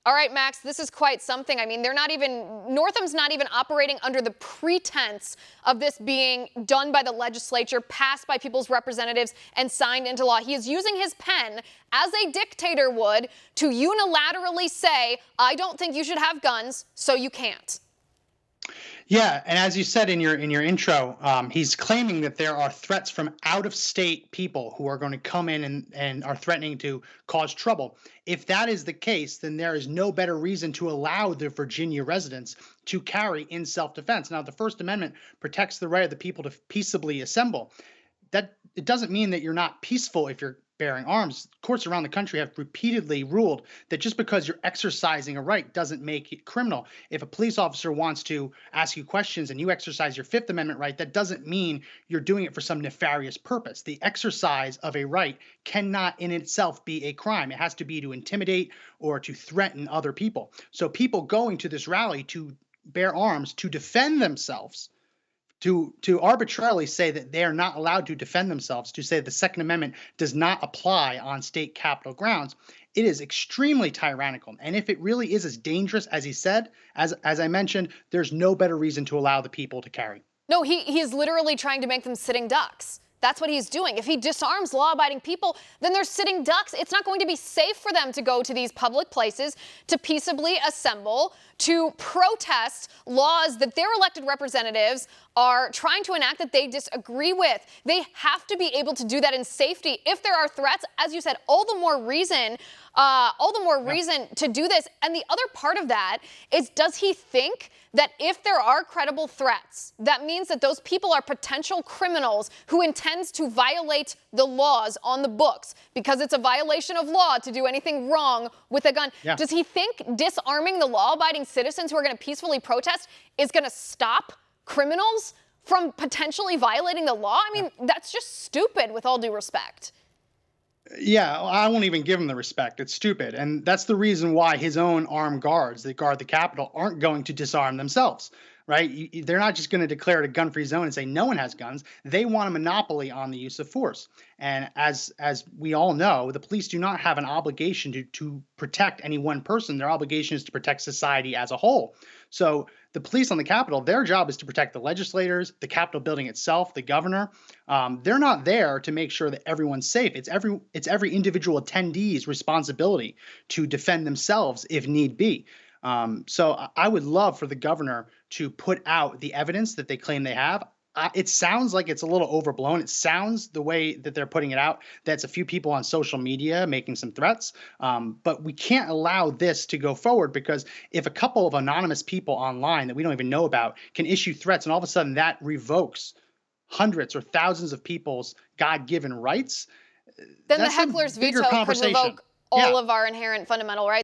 All right, Max, this is quite something. I mean, Northam's not even operating under the pretense of this being done by the legislature, passed by people's representatives, and signed into law. He is using his pen, as a dictator would, to unilaterally say, I don't think you should have guns, so you can't. Yeah, and as you said in your intro, he's claiming that there are threats from out of state people who are going to come in and are threatening to cause trouble. If that is the case, then there is no better reason to allow the Virginia residents to carry in self-defense. Now, the First Amendment protects the right of the people to peaceably assemble. That it doesn't mean that you're not peaceful if you're bearing arms. Courts around the country have repeatedly ruled that just because you're exercising a right doesn't make it criminal. If a police officer wants to ask you questions and you exercise your Fifth Amendment right, that doesn't mean you're doing it for some nefarious purpose. The exercise of a right cannot in itself be a crime. It has to be to intimidate or to threaten other people. So people going to this rally to bear arms to defend themselves, to arbitrarily say that they are not allowed to defend themselves, to say the Second Amendment does not apply on state capitol grounds, it is extremely tyrannical. And if it really is as dangerous as he said, as I mentioned, there's no better reason to allow the people to carry. No, he's literally trying to make them sitting ducks. That's what he's doing. If he disarms law-abiding people, then they're sitting ducks. It's not going to be safe for them to go to these public places, to peaceably assemble, to protest laws that their elected representatives are trying to enact that they disagree with. They have to be able to do that in safety. If there are threats, as you said, all the more reason to do this. And the other part of that is, does he think that if there are credible threats, that means that those people are potential criminals who intends to violate the laws on the books because it's a violation of law to do anything wrong with a gun? Yeah. Does he think disarming the law-abiding citizens who are going to peacefully protest is going to stop criminals from potentially violating the law? I mean, that's just stupid, with all due respect. Yeah, I won't even give him the respect. It's stupid. And that's the reason why his own armed guards that guard the Capitol aren't going to disarm themselves, right? They're not just going to declare it a gun-free zone and say no one has guns. They want a monopoly on the use of force. And as we all know, the police do not have an obligation to protect any one person. Their obligation is to protect society as a whole. So the police on the Capitol, their job is to protect the legislators, the Capitol building itself, the governor. They're not there to make sure that everyone's safe. It's every individual attendee's responsibility to defend themselves if need be. So I would love for the governor to put out the evidence that they claim they have. It sounds like it's a little overblown. It sounds, the way that they're putting it out, that's a few people on social media making some threats. But we can't allow this to go forward, because if a couple of anonymous people online that we don't even know about can issue threats, and all of a sudden that revokes hundreds or thousands of people's God-given rights, then the that's a heckler's bigger veto could conversation. revoke all of our inherent fundamental rights.